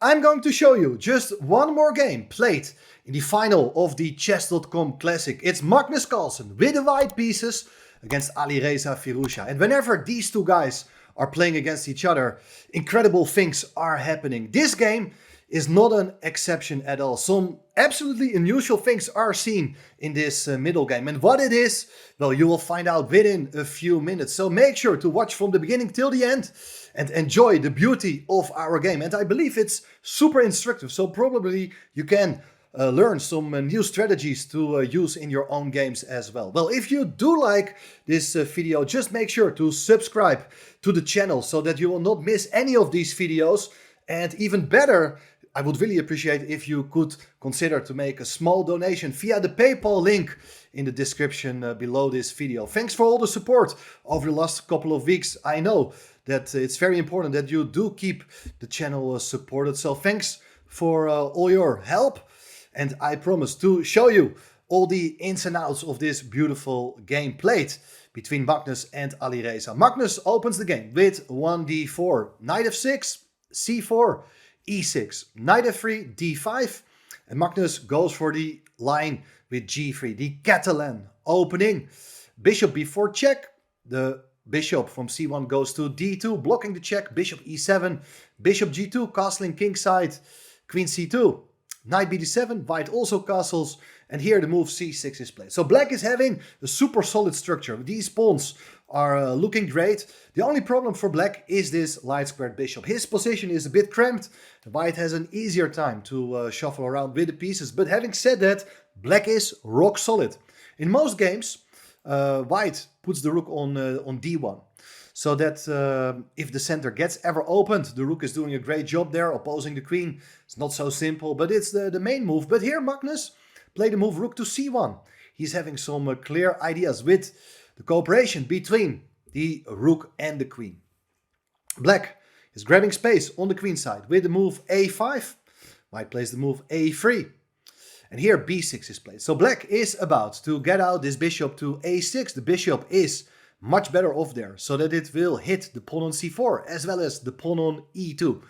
I'm going to show you just one more game played in the final of the Chess.com Classic. It's Magnus Carlsen with the white pieces against Alireza Firouzja. And whenever these two guys are playing against each other, incredible things are happening. This game is not an exception at all. Some absolutely unusual things are seen in this middle game. And what it is, well, you will find out within a few minutes. So make sure to watch from the beginning till the end and enjoy the beauty of our game. And I believe it's super instructive. So probably you can learn some new strategies to use in your own games as well. Well, if you do like this video, just make sure to subscribe to the channel so that you will not miss any of these videos. And even better, I would really appreciate if you could consider to make a small donation via the PayPal link in the description below this video. Thanks for all the support over the last couple of weeks. I know that it's very important that you do keep the channel supported. So thanks for all your help. And I promise to show you all the ins and outs of this beautiful game played between Magnus and Alireza. Magnus opens the game with 1d4, knight f6, c4, e6, knight f3, d5, and Magnus goes for the line with g3, the Catalan opening. Bishop b4 check, the bishop from c1 goes to d2, blocking the check, bishop e7, bishop g2, castling kingside, queen c2, knight bd7, white also castles, and here the move c6 is played. So black is having a super solid structure. These pawns are looking great. The only problem for black is this light squared bishop. His position is a bit cramped. White has an easier time to shuffle around with the pieces. But having said that, black is rock solid. In most games, white puts the rook on d1. So that if the center gets ever opened, the rook is doing a great job there, opposing the queen. It's not so simple, but it's the main move. But here Magnus played the move rook to c1. He's having some clear ideas with the cooperation between the rook and the queen. Black is grabbing space on the queen side with the move a5. White plays the move a3. And here b6 is played. So black is about to get out this bishop to a6. The bishop is much better off there, so that it will hit the pawn on c4 as well as the pawn on e2.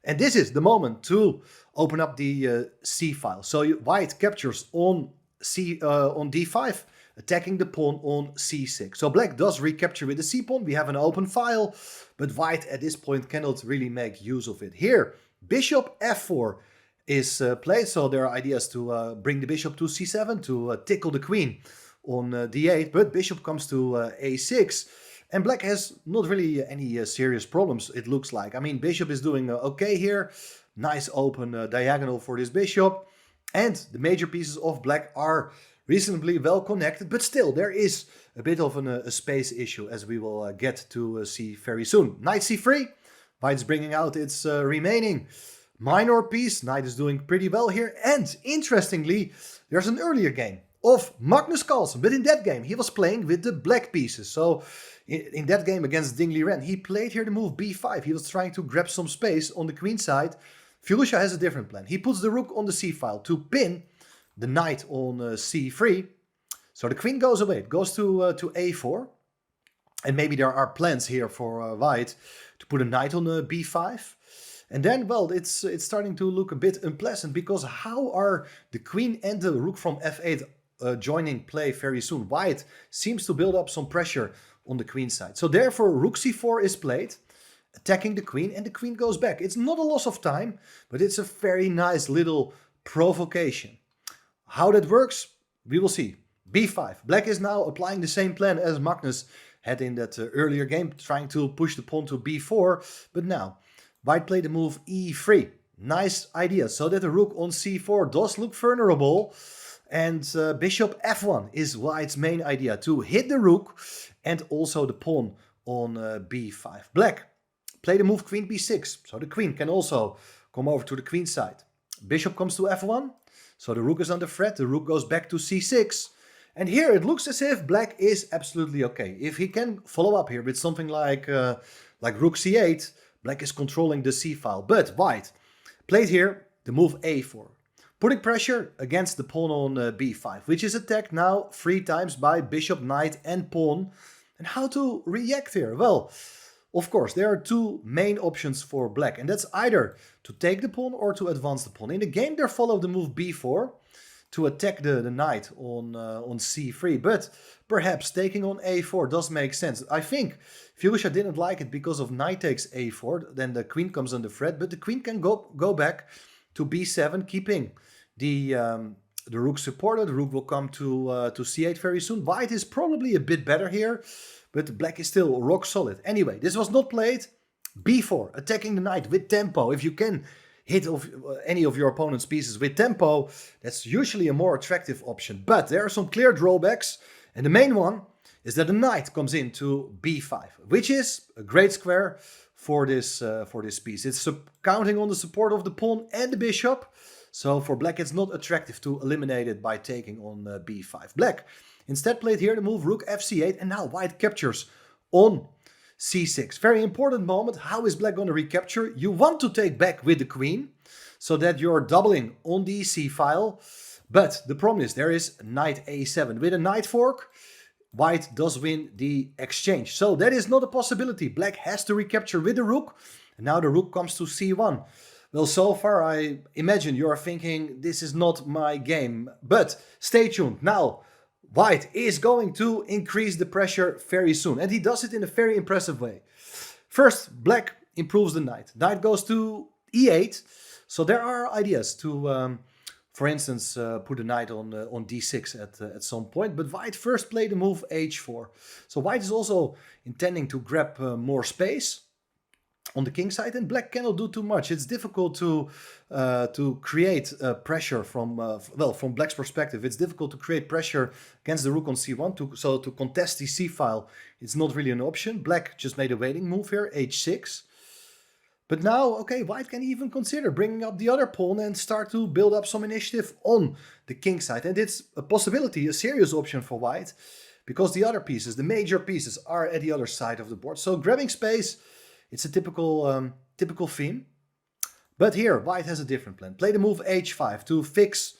And this is the moment to open up the c file. So white captures on d5, attacking the pawn on c6. So black does recapture with the c pawn. We have an open file, but white at this point cannot really make use of it. Here, bishop f4 is played. So there are ideas to bring the bishop to c7 to tickle the queen on d8, but bishop comes to a6. And black has not really any serious problems, it looks like. I mean, bishop is doing okay here. Nice open diagonal for this bishop. And the major pieces of black are reasonably well connected, but still there is a bit of a space issue, as we will get to see very soon. Knight c3, white's bringing out its remaining minor piece. Knight is doing pretty well here. And interestingly, there's an earlier game of Magnus Carlsen, but in that game he was playing with the black pieces. So in that game against Ding Liren, he played here the move b5. He was trying to grab some space on the queen side. Firouzja has a different plan. He puts the rook on the c file to pin the knight on c3. So the queen goes away. It goes to a4. And maybe there are plans here for white to put a knight on b5. And then, well, it's starting to look a bit unpleasant, because how are the queen and the rook from f8 joining play very soon? White seems to build up some pressure on the queen side. So therefore rook c4 is played, attacking the queen, and the queen goes back. It's not a loss of time, but it's a very nice little provocation. How that works, we will see. b5. Black is now applying the same plan as Magnus had in that earlier game, trying to push the pawn to b4. But now white played the move e3. Nice idea, so that the rook on c4 does look vulnerable. And bishop f1 is white's main idea, to hit the rook and also the pawn on b5. Black played the move queen b6, so the queen can also come over to the queen side. Bishop comes to f1, so the rook is under threat. The rook goes back to c6. And here it looks as if black is absolutely okay. If he can follow up here with something like rook c8, black is controlling the c file. But white played here the move a4, putting pressure against the pawn on b5, which is attacked now 3 times by bishop, knight and pawn. And how to react here? Well, Of course, there are two main options for black, and that's either to take the pawn or to advance the pawn. In the game, they follow the move b4 to attack the knight on c3, but perhaps taking on a4 does make sense. I think Firouzja didn't like it because of knight takes a4, then the queen comes under threat, but the queen can go back to b7, keeping the rook supported. The rook will come to c8 very soon. White is probably a bit better here, but black is still rock solid. Anyway, this was not played. b4, attacking the knight with tempo. If you can hit any of your opponent's pieces with tempo, that's usually a more attractive option. But there are some clear drawbacks, and the main one is that the knight comes into b5, which is a great square for this piece. It's counting on the support of the pawn and the bishop, so for black it's not attractive to eliminate it by taking on b5. Black instead played here the move rook fc8, and now white captures on c6. Very important moment. How is black going to recapture? You want to take back with the queen so that you're doubling on the c file. But the problem is there is knight a7. With a knight fork, white does win the exchange. So that is not a possibility. Black has to recapture with the rook. And now the rook comes to c1. Well, so far I imagine you're thinking this is not my game. But stay tuned. Now white is going to increase the pressure very soon, and he does it in a very impressive way. First, black improves the knight. Knight goes to e8, so there are ideas to, for instance, put the knight on d6 at some point, but white first played the move h4. So white is also intending to grab more space on the king side, and black cannot do too much. It's difficult to create pressure from black's perspective. It's difficult to create pressure against the rook on c1. So to contest the c file, it's not really an option. Black just made a waiting move here, h6. But now, okay, white can even consider bringing up the other pawn and start to build up some initiative on the king side. And it's a possibility, a serious option for white, because the other pieces, the major pieces, are at the other side of the board. So grabbing space, it's a typical theme. But here, white has a different plan. Play the move h5 to fix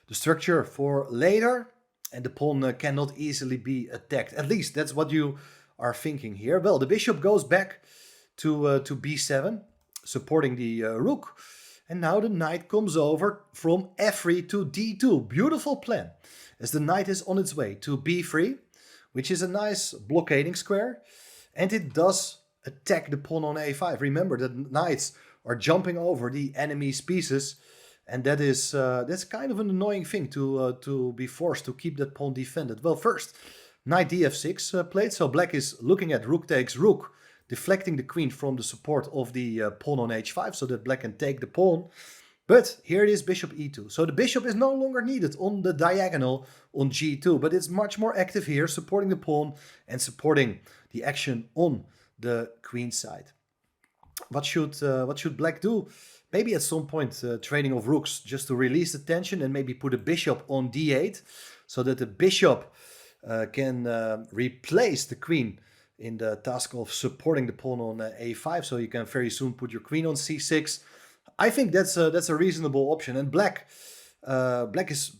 the structure for later, and the pawn cannot easily be attacked. At least that's what you are thinking here. Well, the bishop goes back to b7, supporting the rook. And now the knight comes over from f3 to d2. Beautiful plan, as the knight is on its way to b3, which is a nice blockading square. And it does attack the pawn on a5. Remember that knights are jumping over the enemy's pieces, and that's kind of an annoying thing to be forced to keep that pawn defended. Well, first, knight df6 played, so black is looking at rook takes rook, deflecting the queen from the support of the pawn on h5 so that black can take the pawn. But here it is bishop e2. So the bishop is no longer needed on the diagonal on g2, but it's much more active here, supporting the pawn and supporting the action on the queen side. What should black do? Maybe at some point trading of rooks just to release the tension, and maybe put a bishop on d8 so that the bishop can replace the queen in the task of supporting the pawn on a5, so you can very soon put your queen on c6. I think that's a reasonable option, and black is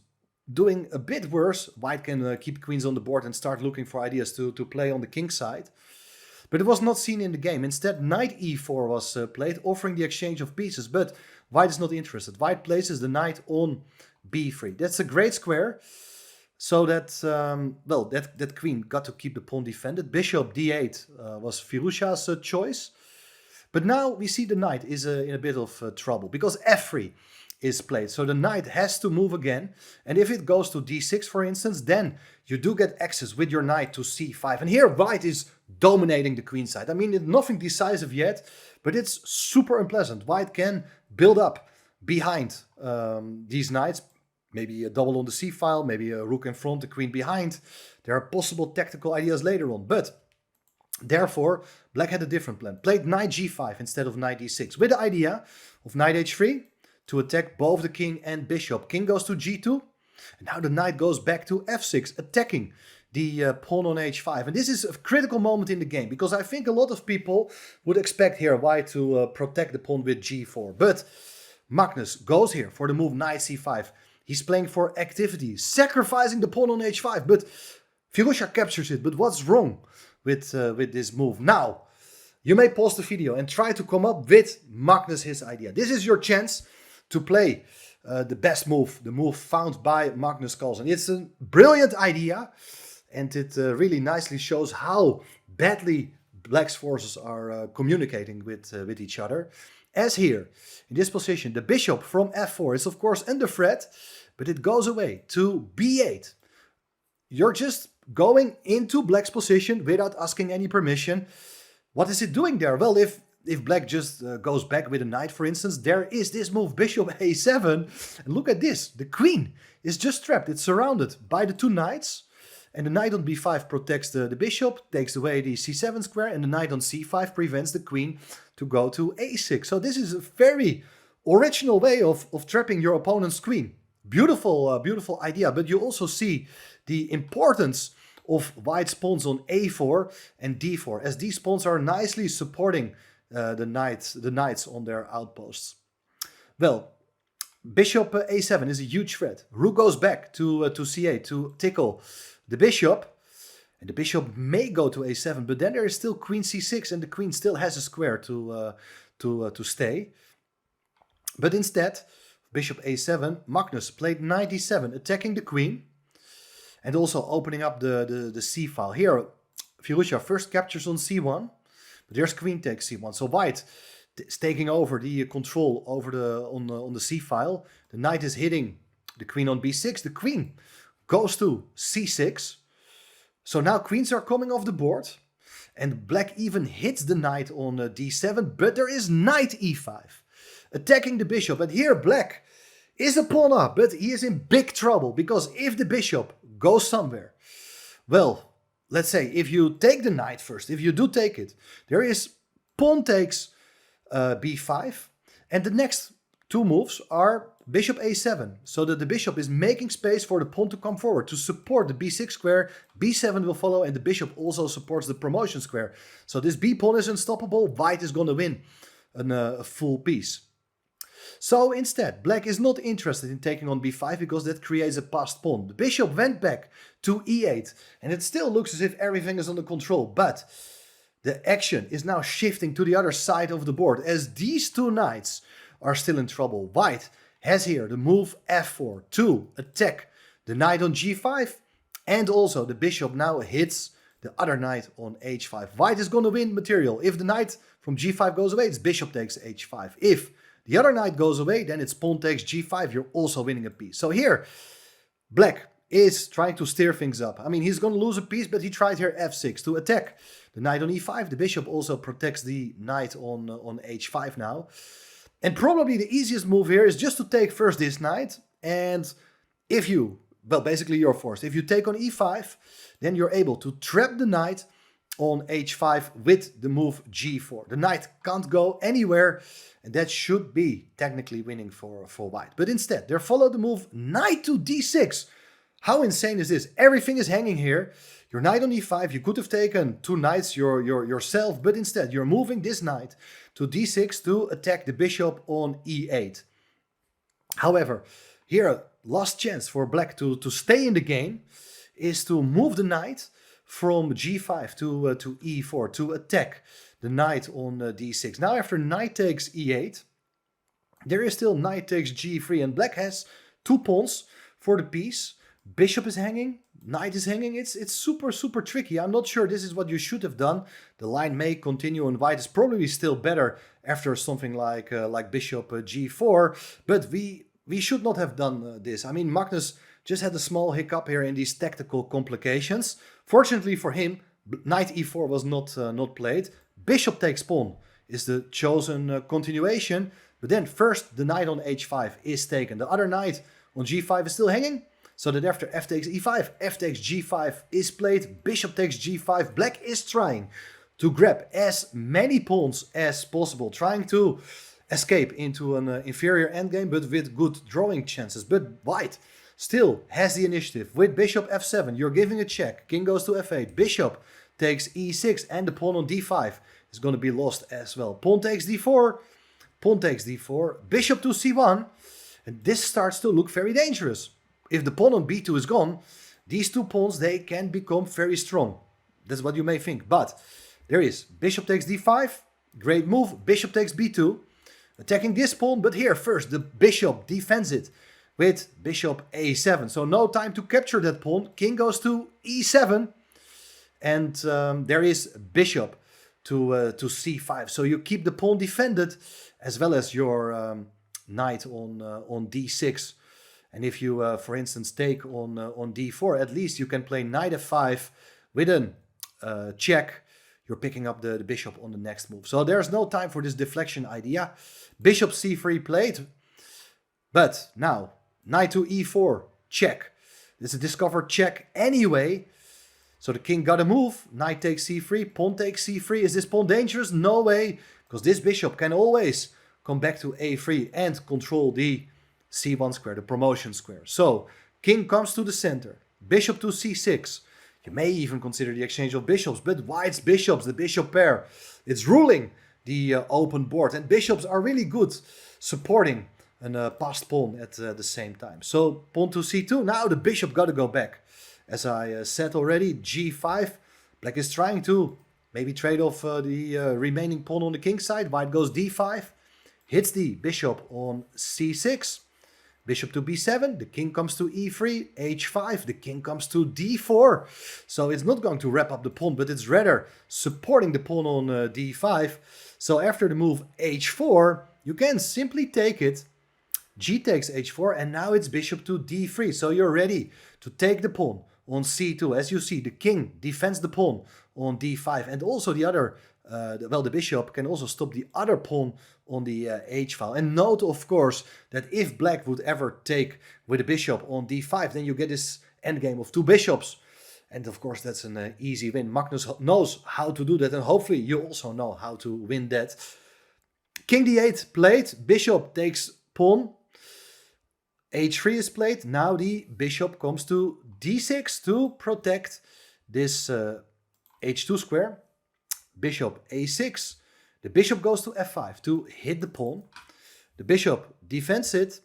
doing a bit worse. White can keep queens on the board and start looking for ideas to play on the king side. But it was not seen in the game. Instead, knight e4 was played, offering the exchange of pieces. But white is not interested. White places the knight on b3. That's a great square. So that, that queen got to keep the pawn defended. Bishop d8 was Firouzja's choice. But now we see the knight is in a bit of trouble, because f3 is played. So the knight has to move again. And if it goes to d6, for instance, then you do get access with your knight to c5. And here white is dominating the queen side. I mean, nothing decisive yet, but it's super unpleasant. White can build up behind these knights. Maybe a double on the c file, maybe a rook in front, the queen behind. There are possible tactical ideas later on. But therefore, black had a different plan. Played knight g5 instead of knight d6, with the idea of knight h3 to attack both the king and bishop. King goes to g2, and now the knight goes back to f6, attacking the pawn on h5. And this is a critical moment in the game, because I think a lot of people would expect here white to protect the pawn with g4. But Magnus goes here for the move knight c5. He's playing for activity, sacrificing the pawn on h5. But Firouzja captures it. But what's wrong with this move? Now, you may pause the video and try to come up with Magnus his idea. This is your chance to play the best move, the move found by Magnus Carlsen. It's a brilliant idea, and it really nicely shows how badly Black's forces are communicating with each other. As here, in this position, the bishop from f4 is of course under threat, but it goes away to b8. You're just going into Black's position without asking any permission. What is it doing there? Well, if Black just goes back with a knight, for instance, there is this move, bishop a7. And look at this. The queen is just trapped. It's surrounded by the two knights. And the knight on b5 protects the bishop, takes away the c7 square, and the knight on c5 prevents the queen to go to a6. So this is a very original way of trapping your opponent's queen. Beautiful, beautiful idea. But you also see the importance of white's pawns on a4 and d4, as these pawns are nicely supporting the knights on their outposts. Well, bishop a7 is a huge threat. Rook goes back to c8 to tickle the bishop, and the bishop may go to a7, but then there is still queen c6, and the queen still has a square to stay. But instead, bishop a7, Magnus played knight d7, attacking the queen, and also opening up the c file. Here, Firouzja first captures on c1, but there's queen takes c1. So white is taking over the control over on the c file. The knight is hitting the queen on b6. The queen goes to c6. So now queens are coming off the board, and Black even hits the knight on d7, but there is knight e5, attacking the bishop. And here Black is a pawn up, but he is in big trouble, because if the bishop goes somewhere, well, let's say if you take the knight first, if you do take it, there is pawn takes b5, and the next two moves are bishop a7, so that the bishop is making space for the pawn to come forward to support the b6 square. b7 will follow, and the bishop also supports the promotion square. So this b pawn is unstoppable. White is going to win a full piece. So instead, Black is not interested in taking on b5, because that creates a passed pawn. The bishop went back to e8, and it still looks as if everything is under control, but the action is now shifting to the other side of the board, as these two knights are still in trouble. White has here the move f4 to attack the knight on g5, and also the bishop now hits the other knight on h5. White is going to win material. If the knight from g5 goes away, it's bishop takes h5. If the other knight goes away, then it's pawn takes g5. You're also winning a piece. So here, Black is trying to steer things up. I mean, he's going to lose a piece, but he tried here f6 to attack the knight on e5. The bishop also protects the knight on h5 now. And probably the easiest move here is just to take first this knight. And if you, well, basically you're forced. If you take on e5, then you're able to trap the knight on h5 with the move g4. The knight can't go anywhere, and that should be technically winning for white. But instead, they follow the move knight to d6. How insane is this? Everything is hanging here. Your knight on e5, you could have taken two knights yourself, but instead you're moving this knight to d6 to attack the bishop on e8. However, here, last chance for Black to stay in the game is to move the knight from g5 to e4 to attack the knight on d6. Now after knight takes e8, there is still knight takes g3, and Black has two pawns for the piece. Bishop is hanging, knight is hanging. It's super tricky. I'm not sure this is what you should have done. The line may continue, and white is probably still better after something like bishop g4, but we should not have done this. I mean, Magnus just had a small hiccup here in these tactical complications. Fortunately for him, knight e4 was not played. Bishop takes pawn is the chosen continuation, but then first the knight on h5 is taken. The other knight on g5 is still hanging, so that after f takes e5, f takes g5 is played, bishop takes g5. Black is trying to grab as many pawns as possible, trying to escape into an inferior endgame, but with good drawing chances. But white still has the initiative. With bishop f7, you're giving a check. King goes to f8, bishop takes e6, and the pawn on d5 is going to be lost as well. Pawn takes d4, pawn takes d4, bishop to c1, and this starts to look very dangerous. If the pawn on b2 is gone, these two pawns, they can become very strong. That's what you may think, but there is bishop takes d5, great move, bishop takes b2, attacking this pawn, but here first the bishop defends it with bishop a7. So no time to capture that pawn, king goes to e7, and there is bishop to c5. So you keep the pawn defended as well as your knight on d6. And if you, for instance, take on d4, at least you can play knight f5 with a check. You're picking up the bishop on the next move. So there's no time for this deflection idea. Bishop c3 played. But now, knight to e4, check. This is a discovered check anyway. So the king got a move. Knight takes c3, pawn takes c3. Is this pawn dangerous? No way. Because this bishop can always come back to a3 and control the c1 square, the promotion square. So king comes to the center. Bishop to c6. You may even consider the exchange of bishops, but white's bishops, the bishop pair, it's ruling the open board. And bishops are really good supporting a passed pawn at the same time. So pawn to c2. Now the bishop got to go back. As I said already, g5. Black is trying to maybe trade off the remaining pawn on the king side. White goes d5. Hits the bishop on c6. Bishop to b7, the king comes to e3, h5, the king comes to d4. So it's not going to wrap up the pawn, but it's rather supporting the pawn on d5. So after the move h4, you can simply take it. G takes h4, and now it's bishop to d3. So you're ready to take the pawn on c2. As you see, the king defends the pawn on d5, and also the other, the bishop can also stop the other pawn on the h-file. And note, of course, that if black would ever take with a bishop on d5, then you get this endgame of two bishops. And of course, that's an easy win. Magnus knows how to do that, and hopefully you also know how to win that. King d8 played, bishop takes pawn, h3 is played. Now the bishop comes to d6 to protect this h2 square. Bishop a6. The bishop goes to f5 to hit the pawn. The bishop defends it.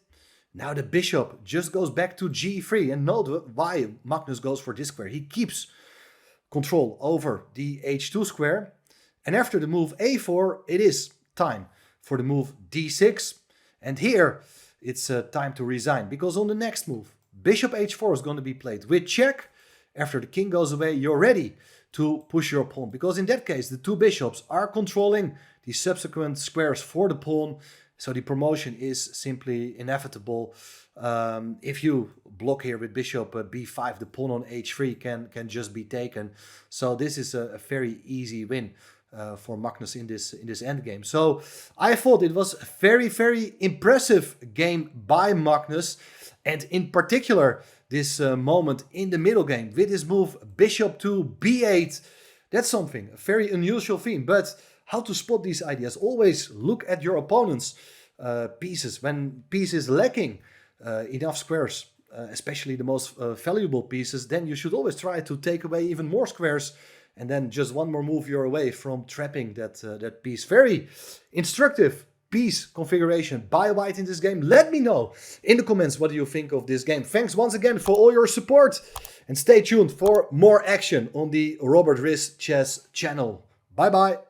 Now the bishop just goes back to g3. And note why Magnus goes for this square. He keeps control over the h2 square. And after the move a4, it is time for the move d6. And here it's time to resign. Because on the next move, bishop h4 is going to be played with check. After the king goes away, you're ready to push your pawn, because in that case the two bishops are controlling the subsequent squares for the pawn, so the promotion is simply inevitable. If you block here with bishop b5, the pawn on h3 can just be taken. So this is a very easy win for Magnus in this endgame. So I thought it was a very, very impressive game by Magnus, and in particular this moment in the middle game with his move bishop to b8. That's something, a very unusual theme. But how to spot these ideas? Always look at your opponent's pieces. When piece is lacking enough squares, especially the most valuable pieces, then you should always try to take away even more squares, and then just one more move you're away from trapping that piece. Very instructive piece configuration by white in this game. Let me know in the comments what do you think of this game. Thanks once again for all your support, and stay tuned for more action on the Robert Riss Chess channel. Bye bye.